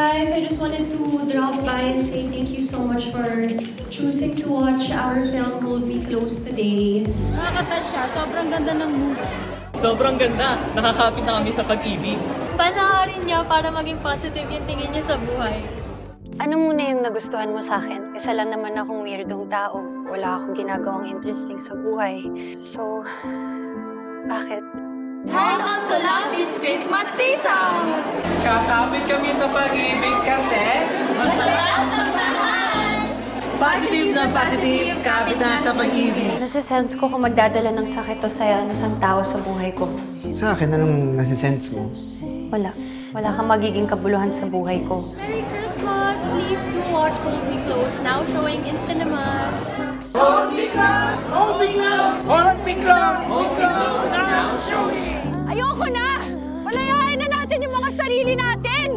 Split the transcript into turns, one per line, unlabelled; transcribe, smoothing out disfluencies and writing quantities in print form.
guys, I just wanted to drop by and say thank you so much for choosing to watch our film Hold Me Close today.
Nakakasal siya. Sobrang ganda ng movie.
Sobrang ganda. Nakakapit na kami sa pag-ibig.
Panoorin niya para maging positive yung tingin niya sa buhay.
Ano muna yung nagustuhan mo sa akin? Kasi lang naman akong weirdong tao. Wala akong ginagawang interesting sa buhay. So, bakit?
Turn on to love this Christmas season!
Kakapit kami sa pag-ibig kasi masarap ang lahat! Positive na positive, kapit na sa pag-ibig.
Nasa-sense ko kung magdadala ng sakit to sa isang tao sa buhay ko.
Sa akin, anong nasa-sense mo?
Wala. Wala kang magiging kabuluhan sa buhay ko.
Merry Christmas! Please do watch Hold Me Close, now showing in cinemas.
Hold me close! Hold me close! Hold me close! Hold me close! Now showing!
Ayoko na! Palayain na natin yung mga sarili natin!